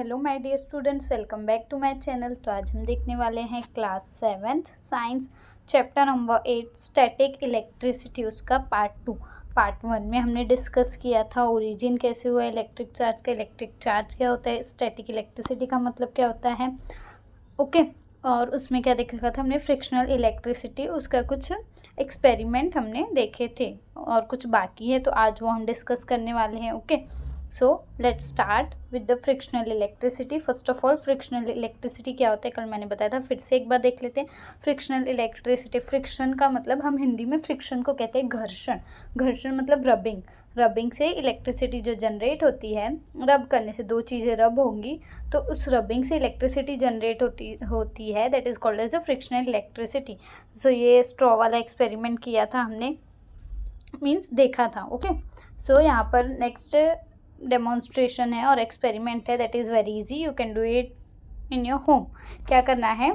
Hello my dear students, welcome back to my channel. तो आज हम देखने वाले हैं class 7th science chapter number 8 static electricity, उसका पार्ट 1 में हमने डिस्कस किया था ओरिजिन कैसे हुआ इलेक्ट्रिक चार्ज का, इलेक्ट्रिक चार्ज क्या होता है, स्टैटिक इलेक्ट्रिसिटी का मतलब क्या होता है। ओके और उसमें क्या देख रखा था हमने, फ्रिक्शनल इलेक्ट्रिसिटी, उसका कुछ एक्सपेरिमेंट हमने देखे थे और कुछ बाकी है, तो आज वो हम डिस्कस करने वाले हैं। Okay so let's start with the frictional electricity. First of all frictional electricity क्या होता है, कल मैंने बताया था, फिर से एक बार देख लेते हैं। फ्रिक्शनल इलेक्ट्रिसिटी, फ्रिक्शन का मतलब हम हिंदी में फ्रिक्शन को कहते हैं घर्षण। घर्षण मतलब रबिंग से इलेक्ट्रिसिटी जो जनरेट होती है, रब करने से दो चीज़ें रब होंगी तो उस रबिंग से इलेक्ट्रिसिटी जनरेट होती है, that is called as a frictional electricity. So ये स्ट्रॉ वाला एक्सपेरिमेंट किया था हमने, मीन्स देखा था। ओके सो यहाँ पर नेक्स्ट डेमोन्स्ट्रेशन है और एक्सपेरिमेंट है, that is very easy, you can do it in your home. क्या करना है,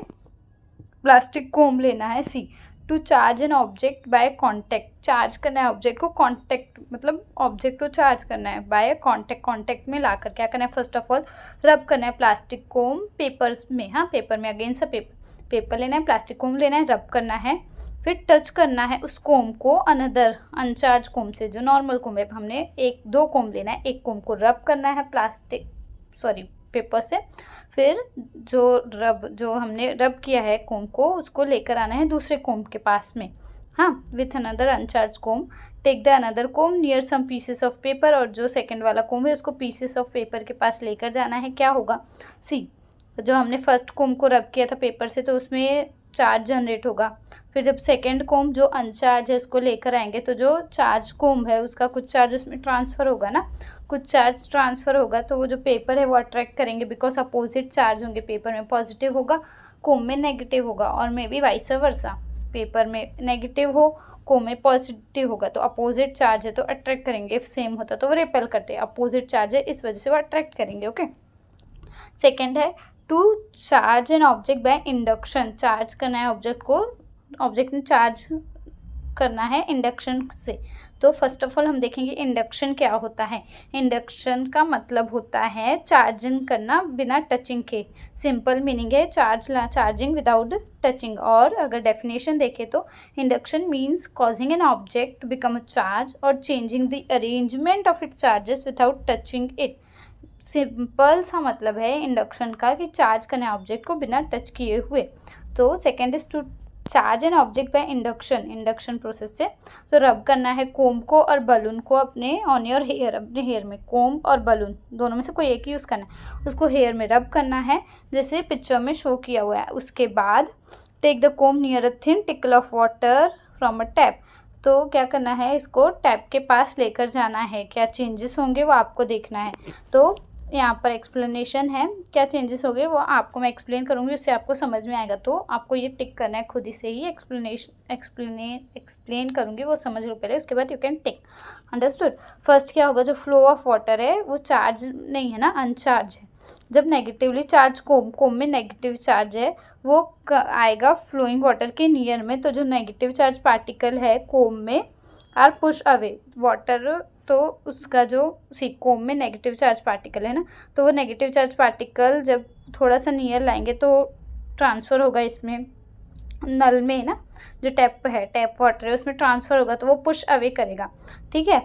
प्लास्टिक कोम लेना है, see to charge an object by contact, charge करना है ऑब्जेक्ट को, कॉन्टेक्ट मतलब ऑब्जेक्ट को चार्ज करना है बाय कॉन्टेक्ट में लाकर क्या करना है, फर्स्ट ऑफ ऑल रब करना है प्लास्टिक कोम पेपर्स में, हाँ पेपर में, अगेंस्ट अ पेपर लेना है, प्लास्टिक कोम लेना है, रब करना है, फिर टच करना है उस कोम को अनदर अनचार्ज कोम से, जो नॉर्मल कोम है, हमने दो कोम लेना है, एक कोम को रब करना है पेपर से, फिर जो हमने रब किया है कोम को, उसको लेकर आना है दूसरे कोम के पास में, हाँ, with another uncharged comb, take the another comb near some pieces of paper, और जो सेकंड वाला कोम है उसको पीसेस ऑफ पेपर के पास लेकर जाना है। क्या होगा, सी जो हमने फर्स्ट कोम को रब किया था पेपर से, तो उसमें चार्ज जनरेट होगा, फिर जब सेकेंड कोम जो अनचार्ज है उसको लेकर आएंगे तो जो चार्ज कोम है उसका कुछ चार्ज उसमें ट्रांसफ़र होगा ना, कुछ चार्ज ट्रांसफ़र होगा, तो वो जो पेपर है वो अट्रैक्ट करेंगे, बिकॉज अपोजिट चार्ज होंगे, पेपर में पॉजिटिव होगा, कोम में नेगेटिव होगा, और may be vice versa, paper में नेगेटिव हो कोम में पॉजिटिव होगा, तो अपोजिट चार्ज है तो अट्रैक्ट करेंगे, इफ सेम होता तो वो रिपेल करते, अपोजिट चार्ज है इस वजह से वो अट्रैक्ट करेंगे। ओके सेकेंड है to charge an object by induction, charge करना है ऑब्जेक्ट को, ऑब्जेक्ट ने चार्ज करना है इंडक्शन से। तो फर्स्ट ऑफ ऑल हम देखेंगे इंडक्शन क्या होता है। इंडक्शन का मतलब होता है चार्जिंग करना बिना टचिंग के, सिंपल मीनिंग है चार्जिंग विदाउट टचिंग। और अगर डेफिनेशन देखें तो induction means causing an object to become a charge और changing the arrangement of its charges without touching it. Simple सा मतलब है इंडक्शन का कि चार्ज करना है ऑब्जेक्ट को बिना टच किए हुए। तो second is to charge an object by induction process से, तो रब करना है कोम को और बलून को अपने ऑन योर हेयर, अपने हेयर में, कोम और बलून दोनों में से कोई एक यूज़ करना है, उसको हेयर में रब करना है जैसे पिक्चर में शो किया हुआ है। उसके बाद take the comb near a thin trickle of water from a tap, तो क्या करना है, इसको टैप के पास लेकर जाना है, क्या चेंजेस होंगे वो आपको देखना है। तो यहाँ पर एक्सप्लेनेशन है, क्या चेंजेस हो गए वो आपको मैं एक्सप्लेन करूँगी, उससे आपको समझ में आएगा, तो आपको ये टिक करना है खुद ही से ही, एक्सप्लेन करूँगी वो समझ लो पहले, उसके बाद you can tick, understood. First क्या होगा, जो फ्लो ऑफ वाटर है वो चार्ज नहीं है ना, अनचार्ज है, जब नेगेटिवली चार्ज कोम में नेगेटिव चार्ज है वो आएगा फ्लोइंग वाटर के नियर में, तो जो नेगेटिव चार्ज पार्टिकल है कोम में आर पुश अवे वाटर, तो उसका जो कोम में नेगेटिव चार्ज पार्टिकल है ना, तो वो नेगेटिव चार्ज पार्टिकल जब थोड़ा सा नियर लाएंगे तो ट्रांसफ़र होगा इसमें नल में ना, जो टैप वाटर है उसमें ट्रांसफ़र होगा, तो वो पुश अवे करेगा, ठीक है।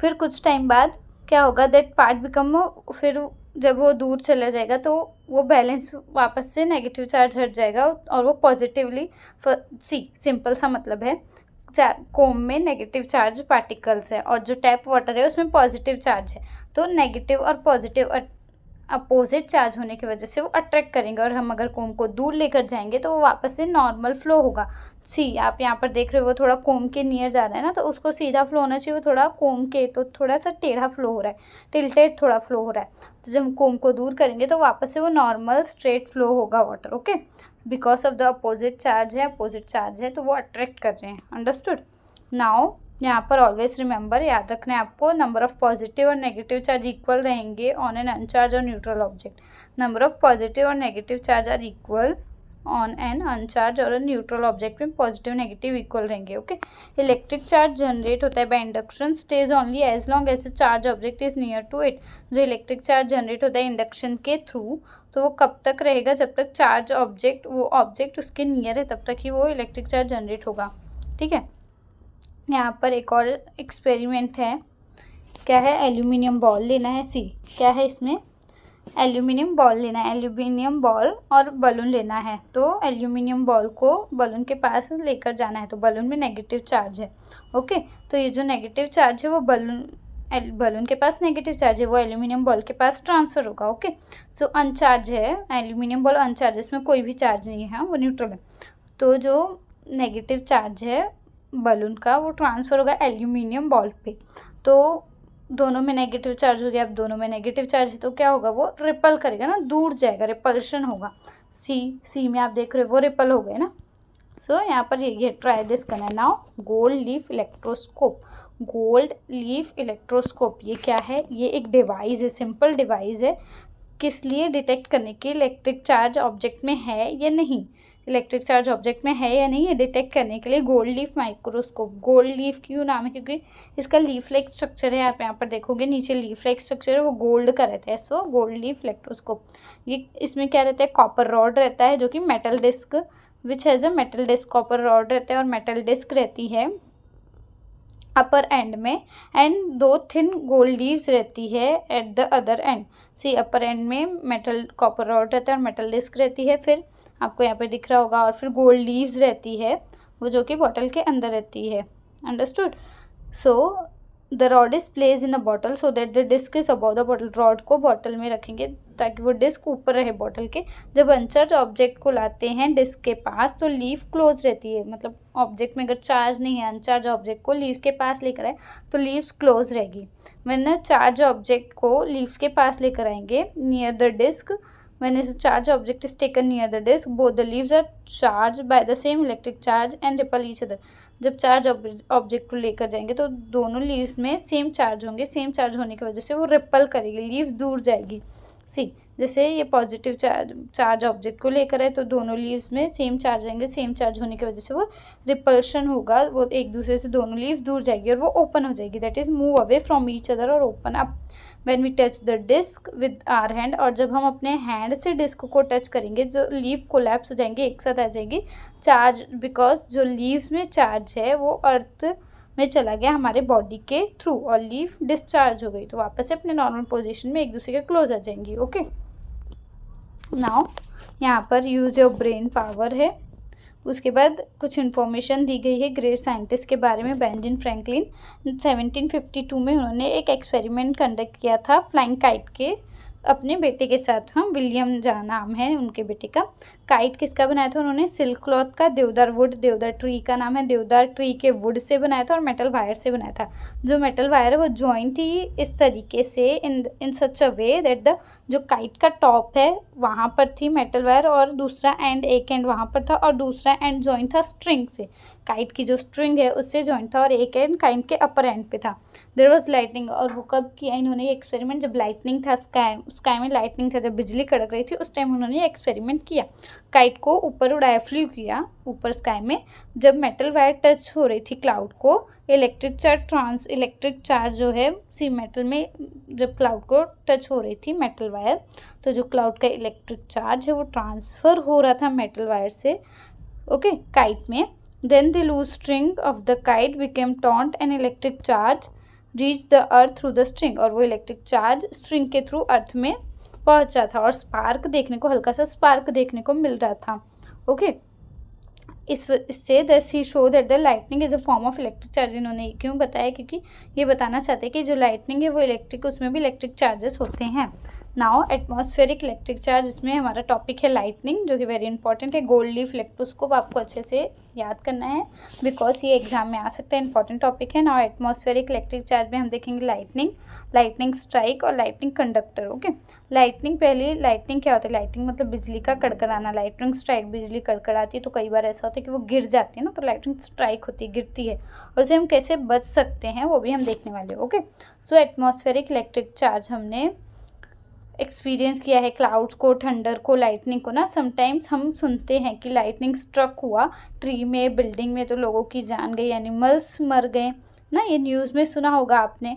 फिर कुछ टाइम बाद क्या होगा, दैट पार्ट बिकम, फिर जब वो दूर चला जाएगा तो वो बैलेंस वापस से नेगेटिव चार्ज हट जाएगा और वो पॉजिटिवली, सिंपल सा मतलब है, कोम में नेगेटिव चार्ज पार्टिकल्स है और जो टैप वाटर है उसमें पॉजिटिव चार्ज है, तो नेगेटिव और पॉजिटिव अपोजिट चार्ज होने की वजह से वो अट्रैक्ट करेंगे, और हम अगर कोम को दूर लेकर जाएंगे तो वो वापस से नॉर्मल फ्लो होगा। आप यहाँ पर देख रहे हो वो थोड़ा कोम के नियर जा रहा है ना, तो उसको सीधा फ्लो होना चाहिए, वो थोड़ा कोम के तो थोड़ा सा टेढ़ा फ्लो हो रहा है, टिल्टेड थोड़ा फ्लो हो रहा है, तो जब हम कोम को दूर करेंगे तो वापस से वो नॉर्मल स्ट्रेट फ्लो होगा water. Okay because of the opposite charge है तो वो अट्रैक्ट कर रहे हैं, अंडरस्टूड। नाउ यहाँ पर ऑलवेज रिमेंबर, याद रखना है आपको, नंबर ऑफ पॉजिटिव और नेगेटिव चार्ज इक्वल रहेंगे ऑन एन अनचार्ज और neutral object. Number of positive और negative charge are equal on an uncharge और न्यूट्रल ऑब्जेक्ट में पॉजिटिव नेगेटिव इक्वल रहेंगे। ओके, इलेक्ट्रिक चार्ज जनरेट होता है by induction, stays only as long as charge object is near to it. जो electric charge generate होता है induction के through, तो वो कब तक रहेगा, जब तक चार्ज ऑब्जेक्ट, वो ऑब्जेक्ट उसके नियर है तब तक ही वो इलेक्ट्रिक चार्ज जनरेट होगा। ठीक है, यहाँ पर एक और एक्सपेरिमेंट है, क्या है, एल्यूमिनियम बॉल लेना है। सी क्या है इसमें, एल्यूमिनियम बॉल लेना है, एल्यूमिनियम बॉल और बलून लेना है। तो एल्यूमिनियम बॉल को बलून के पास लेकर जाना है, तो बलून में नेगेटिव चार्ज है। ओके, तो ये जो नेगेटिव चार्ज है वो बलून के पास नेगेटिव चार्ज है, वो एल्यूमिनियम बॉल के पास ट्रांसफ़र होगा। ओके, सो अनचार्ज है एल्यूमिनियम बॉल, अनचार्ज है, इसमें कोई भी चार्ज नहीं है, वो न्यूट्रल है। तो जो नेगेटिव चार्ज है बलून का वो ट्रांसफ़र होगा एल्यूमिनियम बॉल पे। तो दोनों में नेगेटिव चार्ज हो गया, अब दोनों में नेगेटिव चार्ज है तो क्या होगा, वो रिपल करेगा ना, दूर जाएगा, रिपल्शन होगा। सी में आप देख रहे हो वो रिपल हो गए ना। सो यहाँ पर ये ट्राई दिस करना है now. Gold leaf electroscope, gold leaf electroscope ये क्या है, ये एक डिवाइस है, सिंपल डिवाइस है, किस लिए, डिटेक्ट करने के इलेक्ट्रिक चार्ज ऑब्जेक्ट में है या नहीं, इलेक्ट्रिक चार्ज ऑब्जेक्ट में है या नहीं, ये डिटेक्ट करने के लिए gold leaf microscope. Gold leaf क्यों नाम है, क्योंकि इसका लीफ लाइक स्ट्रक्चर है, आप यहाँ पर देखोगे नीचे लीफ लाइक स्ट्रक्चर है, वो गोल्ड का रहता है। So gold leaf electroscope. ये इसमें क्या रहता है, कॉपर रॉड रहता है जो कि metal disc which has a metal disc, copper rod रहता है और मेटल डिस्क रहती है अपर एंड में, एंड 2 थिन गोल्ड लीव्स रहती है at the other end. See upper end में मेटल कॉपर रॉड रहता है और मेटल डिस्क रहती है, फिर आपको यहाँ पे दिख रहा होगा, और फिर गोल्ड लीव्स रहती है वो जो कि बॉटल के अंदर रहती है। Understood. So the rod is place in the bottle so that the disc is above the bottle. Rod को बॉटल में रखेंगे ताकि वो डिस्क ऊपर रहे बॉटल के। जब अनचार्ज ऑब्जेक्ट को लाते हैं डिस्क के पास तो लीफ क्लोज रहती है, मतलब ऑब्जेक्ट में अगर चार्ज नहीं है, अनचार्ज ऑब्जेक्ट को लीव्स के पास लेकर आए तो लीव्स क्लोज रहेगी। व्हेन चार्ज ऑब्जेक्ट को लीव्स के पास लेकर आएंगे near the disc, when a charge object is taken near the disk, both the leaves are charged by the same electric charge and repel each other। जब charge object को लेकर जाएंगे तो दोनों लीव्स में सेम चार्ज होंगे, same charge होने की वजह से वो रिपल करेगी, लीव्स दूर जाएगी। सी जैसे ये पॉजिटिव चार्ज ऑब्जेक्ट को लेकर है तो दोनों लीव्स में सेम चार्ज आएंगे, सेम चार्ज होने की वजह से वो रिपल्शन होगा, वो एक दूसरे से दोनों लीव्स दूर जाएगी और वो ओपन हो जाएगी, that is move away from each other और open up when we touch the disc with our hand. और जब हम अपने हैंड से डिस्क को टच करेंगे जो लीव कोलैप्स हो जाएंगे, एक साथ आ जाएगी चार्ज, बिकॉज जो लीव्स में चार्ज है वो अर्थ में चला गया हमारे बॉडी के थ्रू और लीफ डिस्चार्ज हो गई, तो वापस से अपने नॉर्मल पोजीशन में एक दूसरे के क्लोज आ जाएंगी। ओके, नाउ यहाँ पर यूज योर ब्रेन पावर है। उसके बाद कुछ इन्फॉर्मेशन दी गई है ग्रेट साइंटिस्ट के बारे में। बेंजामिन फ्रैंकलिन 1752 में उन्होंने एक एक्सपेरिमेंट कंडक्ट किया था फ्लाइंग काइट के अपने बेटे के साथ। हाँ, विलियम जहाँ नाम है उनके बेटे का। काइट किसका बनाया था उन्होंने, सिल्क क्लॉथ का, देवदार वुड, देवदार ट्री का नाम है, देवदार ट्री के वुड से बनाया था और मेटल वायर से बनाया था। जो मेटल वायर है वो जॉइंट थी इस तरीके से इन सच अ वे दैट द जो काइट का टॉप है वहाँ पर थी मेटल वायर और दूसरा एंड, एक एंड वहाँ पर था और दूसरा एंड जॉइंट था स्ट्रिंग से, काइट की जो स्ट्रिंग है उससे जॉइंट था और एक एंड काइट के अपर एंड पे था। देयर वाज लाइटनिंग, और वो कब किया इन्होंने ये एक्सपेरिमेंट, जब लाइटनिंग था, स्काई में लाइटनिंग था, जब बिजली कड़क रही थी उस टाइम उन्होंने ये एक्सपेरिमेंट किया। काइट को ऊपर उड़ाया, फ्लू किया ऊपर स्काई में। जब मेटल वायर टच हो रही थी क्लाउड को, इलेक्ट्रिक चार्ज जो है सी मेटल में जब क्लाउड को टच हो रही थी मेटल वायर, तो जो क्लाउड का इलेक्ट्रिक चार्ज है वो ट्रांसफ़र हो रहा था मेटल वायर से, ओके, काइट में। Then the loose string of the kite became टॉन्ट and electric charge reach the earth through the string, और वो इलेक्ट्रिक चार्ज स्ट्रिंग के थ्रू अर्थ में पहुंच रहा था और स्पार्क देखने को, हल्का सा स्पार्क देखने को मिल रहा था। ओके, इससे thus he show that the lightning is a form of electric charge. इन्होंने क्यों बताया, क्योंकि ये बताना चाहते हैं कि जो लाइटनिंग है वो इलेक्ट्रिक, उसमें भी इलेक्ट्रिक चार्जेस होते हैं। नाउ एटमॉस्फेरिक इलेक्ट्रिक चार्ज, इसमें हमारा टॉपिक है लाइटनिंग जो कि वेरी इंपॉर्टेंट है। गोल्ड लीफ इलेक्ट्रोस्कोप आपको अच्छे से याद करना है बिकॉज ये एग्जाम में आ सकता है, इंपॉर्टेंट टॉपिक है। नाउ एटमॉस्फेरिक इलेक्ट्रिक चार्ज में हम देखेंगे लाइटनिंग स्ट्राइक और लाइटनिंग कंडक्टर। ओके, लाइटनिंग, पहले लाइटनिंग क्या होता है, लाइटनिंग मतलब बिजली का कड़कड़ाना, लाइटनिंग स्ट्राइक बिजली कड़कड़ाती है तो कई बार ऐसा होता है कि वो गिर जाती है ना, तो लाइटनिंग स्ट्राइक होती है, गिरती है, और उसे हम कैसे बच सकते हैं वो भी हम देखने वाले हैं। ओके, सो एटमॉस्फेरिक इलेक्ट्रिक चार्ज हमने एक्सपीरियंस किया है क्लाउड्स को, थंडर को, लाइटनिंग को ना। समटाइम्स हम सुनते हैं कि लाइटनिंग स्ट्रक हुआ ट्री में, बिल्डिंग में, तो लोगों की जान गई, एनिमल्स मर गए ना, ये न्यूज़ में सुना होगा आपने।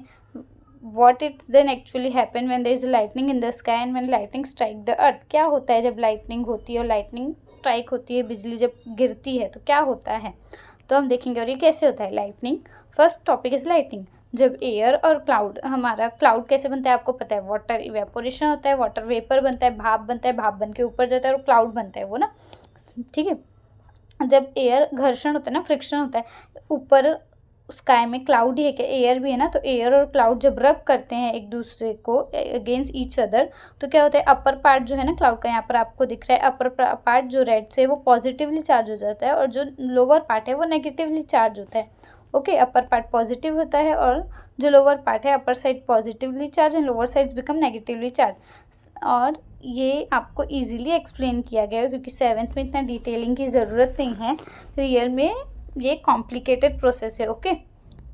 What it's then actually happen when there is lightning in the sky and when lightning strike the earth. क्या होता है जब लाइटनिंग होती है और लाइटनिंग स्ट्राइक होती है, बिजली जब गिरती है तो क्या होता है, तो हम देखेंगे। और ये कैसे होता है lightning. First topic is lightning. जब एयर और क्लाउड, हमारा क्लाउड कैसे बनता है आपको पता है, वाटर इवेपोरेशन होता है, वाटर वेपर बनता है, भाप बनता है, भाप बन के ऊपर जाता है और क्लाउड बनता है वो ना, ठीक है। जब एयर घर्षण होता है ना, फ्रिक्शन होता है, ऊपर स्काई में क्लाउड ही है क्या, एयर भी है ना, तो एयर और क्लाउड जब रब करते हैं एक दूसरे को अगेंस्ट ईच अदर, तो क्या होता है, अपर पार्ट जो है ना क्लाउड का, यहाँ पर आपको दिख रहा है, अपर पार्ट जो रेड से वो पॉजिटिवली चार्ज हो जाता है और जो लोअर पार्ट है वो नेगेटिवली चार्ज होता है। ओके, अपर पार्ट पॉजिटिव होता है और जो लोअर पार्ट है, upper side positively charge and lower sides become negatively charge. और ये आपको इजीली एक्सप्लेन किया गया है क्योंकि 7th में इतना डिटेलिंग की ज़रूरत नहीं है, रियल में ये कॉम्प्लिकेटेड प्रोसेस है। ओके,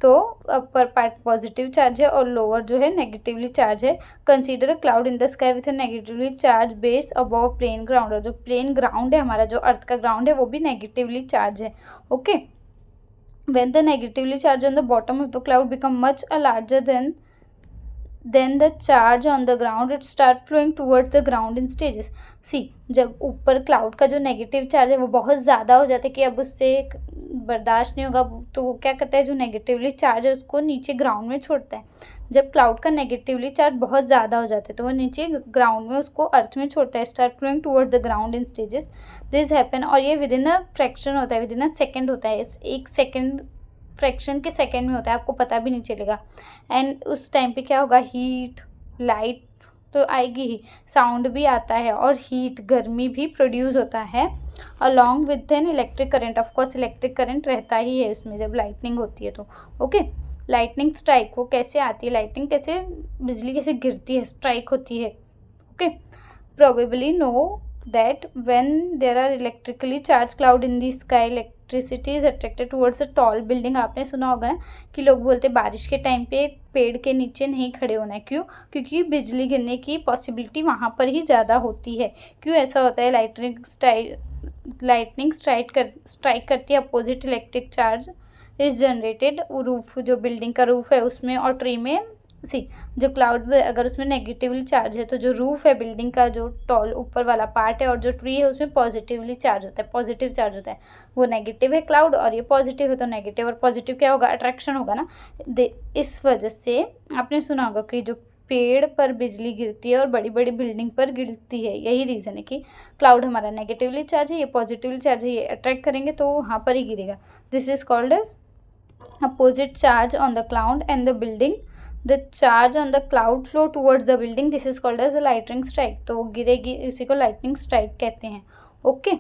तो अपर पार्ट पॉजिटिव चार्ज है और लोअर जो है नेगेटिवली चार्ज है। Consider a cloud in the sky with a negatively charge base above plain ground. और जो प्लेन ग्राउंड है हमारा, जो अर्थ का ग्राउंड है, वो भी नेगेटिवली चार्ज है। Okay, when the negatively charge on the bottom of the cloud become much larger than the charge on the ground, it start flowing towards the ground in stages. See, जब ऊपर cloud का जो negative charge है वो बहुत ज़्यादा हो जाता है कि अब उससे बर्दाश्त नहीं होगा, तो वो क्या करता है, जो नेगेटिवली चार्ज है उसको नीचे ग्राउंड में छोड़ता है। जब क्लाउड का नेगेटिवली चार्ज बहुत ज़्यादा हो जाता है तो वो नीचे ग्राउंड में उसको अर्थ में छोड़ता है, start flowing toward the ground in stages. This happen, और ये विद इन अ फ्रैक्शन होता है, विद इन अ सेकेंड होता है, एक सेकेंड, फ्रैक्शन के सेकेंड में होता है, आपको पता भी नहीं चलेगा। एंड उस टाइम पे क्या होगा, हीट, लाइट तो आएगी ही, साउंड भी आता है और हीट, गर्मी भी प्रोड्यूस होता है along with an electric current. Of course electric current रहता ही है उसमें जब लाइटनिंग होती है तो। ओके, लाइटनिंग स्ट्राइक वो कैसे आती है, लाइटनिंग कैसे, बिजली कैसे गिरती है, स्ट्राइक होती है। Okay, probably know that when there are electrically charged cloud in the sky, electricity is attracted towards a tall building। आपने सुना होगा ना कि लोग बोलते बारिश के टाइम पे पेड़ के नीचे नहीं खड़े होना है, क्यों, क्योंकि बिजली गिरने की पॉसिबिलिटी वहाँ पर ही ज़्यादा होती है। क्यों ऐसा होता है, लाइटनिंग स्ट्राइक करती है, opposite electric charge is generated, roof जो बिल्डिंग का रूफ है उसमें और ट्री में। सी, जो क्लाउड अगर उसमें नेगेटिवली चार्ज है तो जो रूफ है बिल्डिंग का, जो टॉल ऊपर वाला पार्ट है, और जो ट्री है उसमें पॉजिटिवली चार्ज होता है, पॉजिटिव चार्ज होता है। वो नेगेटिव है क्लाउड और ये पॉजिटिव है, तो नेगेटिव और पॉजिटिव क्या होगा, अट्रैक्शन होगा ना। इस वजह से आपने सुना होगा कि जो पेड़ पर बिजली गिरती है और बड़ी बड़ी बिल्डिंग पर गिरती है, यही रीज़न है कि क्लाउड हमारा नेगेटिवली चार्ज है, ये पॉजिटिवली चार्ज है, ये अट्रैक्ट करेंगे तो वहाँ पर ही गिरेगा। This is called opposite charge on the cloud and the building. The charge on the cloud flow towards the building, this is called as a lightning strike। तो वो गिरेगी, इसी को lightning strike कहते हैं। Okay,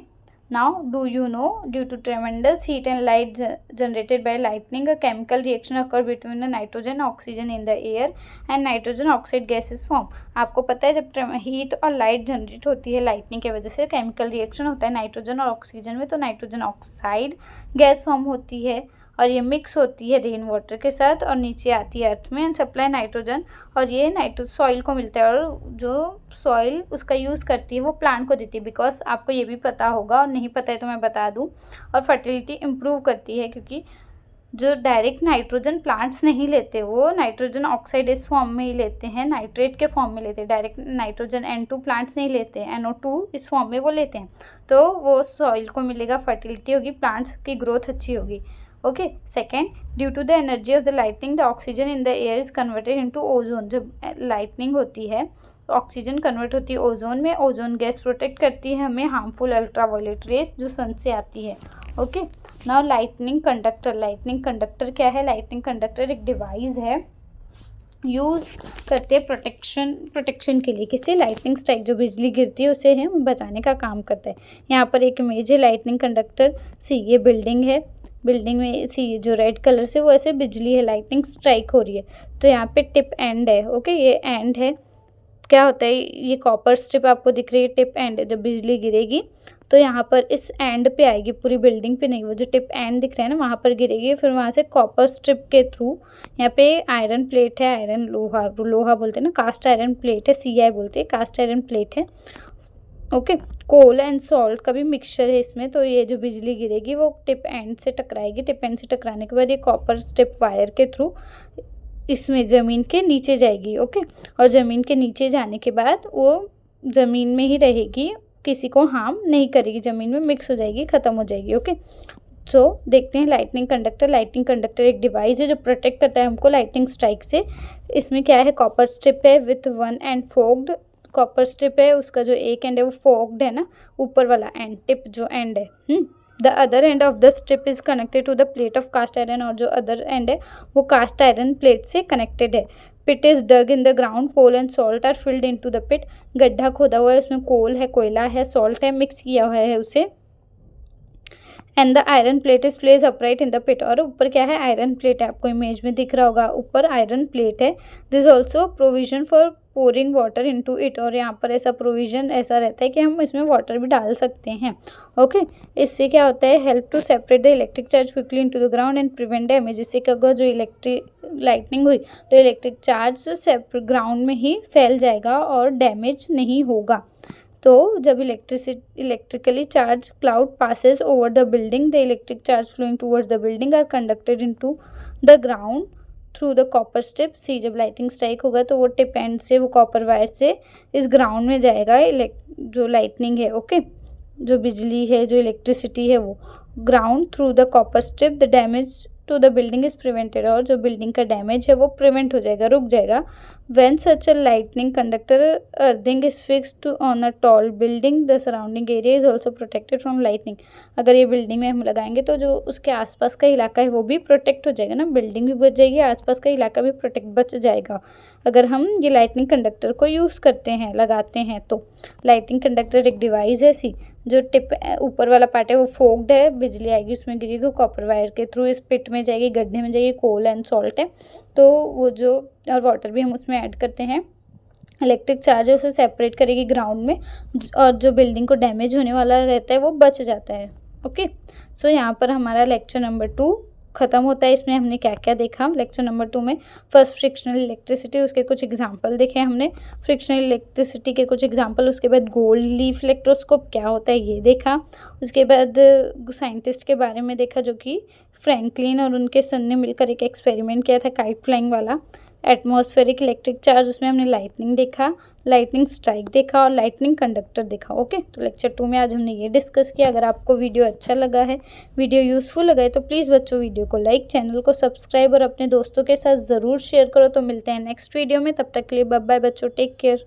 now do you know, due to tremendous heat and light generated by lightning, a chemical reaction occur between the nitrogen oxygen in the air and nitrogen oxide gases form। आपको पता है जब heat और light generate होती है lightning की वजह से केमिकल रिएक्शन होता है नाइट्रोजन और ऑक्सीजन में, तो नाइट्रोजन ऑक्साइड गैस फॉर्म होती है और ये मिक्स होती है रेन वाटर के साथ और नीचे आती है अर्थ में एंड सप्लाई नाइट्रोजन, और ये सॉइल को मिलता है और जो सॉइल उसका यूज़ करती है वो प्लांट को देती है। बिकॉज आपको ये भी पता होगा और नहीं पता है तो मैं बता दूँ, और फर्टिलिटी इम्प्रूव करती है क्योंकि जो डायरेक्ट नाइट्रोजन प्लांट्स नहीं लेते, वो नाइट्रोजन ऑक्साइड इस फॉर्म में ही लेते हैं, नाइट्रेट के फॉर्म में लेते हैं। डायरेक्ट नाइट्रोजन N2 प्लांट्स नहीं लेते हैं, NO2 इस फॉर्म में वो लेते हैं, तो वो सॉइल को मिलेगा, फर्टिलिटी होगी, प्लांट्स की ग्रोथ अच्छी होगी। Okay, second, due to the energy of the lightning the oxygen in the air is converted into ozone. जब लाइटनिंग होती है तो ऑक्सीजन कन्वर्ट होती है ओजोन में, ओजोन गैस प्रोटेक्ट करती है हमें हार्मफुल अल्ट्रावायलेट रेस जो सन से आती है। Okay, now lightning conductor. Lightning conductor क्या है, लाइटनिंग कंडक्टर एक डिवाइस है, यूज़ करते हैं प्रोटेक्शन के लिए। किससे, लाइटनिंग स्ट्राइक, जो बिजली गिरती है उसे हम बचाने का काम करता है। यहाँ पर एक इमेज है लाइटनिंग कंडक्टर। सी, ये बिल्डिंग है, बिल्डिंग में सी जो रेड कलर से वो ऐसे बिजली है, लाइटनिंग स्ट्राइक हो रही है, तो यहाँ पे टिप एंड है। ओके, ये एंड है क्या होता है, ये कॉपर स्ट्रिप आपको दिख रही है टिप एंड, जब बिजली गिरेगी तो यहाँ पर इस एंड पे आएगी, पूरी बिल्डिंग पे नहीं, वो जो टिप एंड दिख रहा है ना वहाँ पर गिरेगी, फिर वहाँ से कॉपर स्ट्रिप के थ्रू यहाँ पे आयरन प्लेट है, आयरन लोहा बोलते हैं ना, कास्ट आयरन प्लेट है, CI बोलते हैं, कास्ट आयरन प्लेट है। ओके, कोल एंड सॉल्ट का भी मिक्सचर है इसमें, तो ये जो बिजली गिरेगी वो टिप एंड से टकराएगी, टिप एंड से टकराने के बाद ये कॉपर स्ट्रिप वायर के थ्रू इसमें ज़मीन के नीचे जाएगी। ओके, और ज़मीन के नीचे जाने के बाद वो ज़मीन में ही रहेगी, किसी को हार्म नहीं करेगी, ज़मीन में मिक्स हो जाएगी, ख़त्म हो जाएगी। ओके, सो देखते हैं लाइटनिंग कंडक्टर। लाइटनिंग कंडक्टर एक डिवाइस है जो प्रोटेक्ट करता है हमको लाइटनिंग स्ट्राइक से। इसमें क्या है, कॉपर स्ट्रिप है with one end forked, copper strip है, उसका जो एक एंड है वो फोक्ड है ना, ऊपर वाला एंड, टिप जो एंड है। The other end of the strip is connected to the plate of cast iron, और जो अदर एंड है वो कास्ट आयरन प्लेट से कनेक्टेड है। Pit is dug in the ground, coal and salt are filled into the pit. गड्ढा खोदा हुआ है, उसमें कोल है, कोयला है, सॉल्ट है, मिक्स किया हुआ है उसे। And the iron plate is place upright in the pit, और ऊपर क्या है, आयरन प्लेट है, आपको इमेज में दिख रहा होगा, ऊपर आयरन प्लेट है। This also provision for pouring water into it, और यहाँ पर ऐसा प्रोविजन ऐसा रहता है कि हम इसमें वाटर भी डाल सकते हैं। ओके, इससे क्या होता है, help to separate the electric charge quickly into the ground and prevent damage. इससे क्या होगा, जो लाइटनिंग हुई तो इलेक्ट्रिक चार्ज ग्राउंड में ही फैल जाएगा और डैमेज नहीं होगा। तो जब electrically charge cloud passes over the building, the electric charge flowing towards the building are conducted into the ground through the copper strip। सी जब लाइटिंग स्ट्राइक होगा तो वो टिप एंड से, वो कॉपर वायर से इस ग्राउंड में जाएगा जो लाइटनिंग है। ओके, जो बिजली है, जो इलेक्ट्रिसिटी है, वो ground through the copper strip, the damage to the building is prevented, और जो बिल्डिंग का डैमेज है वो प्रिवेंट हो जाएगा, रुक जाएगा। When such a lightning conductor earthing is fixed on a tall building, the surrounding area is also protected from lightning. अगर ये बिल्डिंग में हम लगाएंगे तो जो उसके आसपास का इलाका है वो भी प्रोटेक्ट हो जाएगा ना, बिल्डिंग भी बच जाएगी, आसपास का इलाका भी बच जाएगा अगर हम ये लाइटनिंग कंडक्टर को यूज़ करते हैं, लगाते हैं तो। लाइटनिंग कंडक्टर एक डिवाइस है सी, जो टिप ऊपर वाला पार्ट है वो फोक्ड है, बिजली आएगी उसमें गिरेगी, कॉपर वायर के थ्रू इस पिट में जाएगी, गड्ढे में जाएगी, कोल एंड सॉल्ट है, तो वो जो, और वाटर भी हम उसमें ऐड करते हैं। इलेक्ट्रिक चार्ज है उसे सेपरेट करेगी ग्राउंड में, और जो बिल्डिंग को डैमेज होने वाला रहता है वो बच जाता है। ओके, सो यहाँ पर हमारा लेक्चर नंबर 2 ख़त्म होता है। इसमें हमने क्या क्या देखा लेक्चर नंबर 2 में, फर्स्ट फ्रिक्शनल इलेक्ट्रिसिटी, उसके कुछ एग्जांपल देखे हमने, फ्रिक्शनल इलेक्ट्रिसिटी के कुछ एग्जांपल, उसके बाद गोल्ड लीफ इलेक्ट्रोस्कोप क्या होता है ये देखा, उसके बाद साइंटिस्ट के बारे में देखा जो कि फ्रैंकलिन और उनके सन ने मिलकर एक एक्सपेरिमेंट किया था काइट फ्लाइंग वाला। एटमॉस्फेरिक इलेक्ट्रिक चार्ज, उसमें हमने लाइटनिंग देखा, लाइटनिंग स्ट्राइक देखा और लाइटनिंग कंडक्टर देखा। ओके, तो लेक्चर 2 में आज हमने ये डिस्कस किया। अगर आपको वीडियो अच्छा लगा है, वीडियो यूज़फुल लगा है, तो प्लीज़ बच्चों वीडियो को लाइक, चैनल को सब्सक्राइब और अपने दोस्तों के साथ ज़रूर शेयर करो। तो मिलते हैं नेक्स्ट वीडियो में, तब तक के लिए बाय बाय बच्चों, टेक केयर।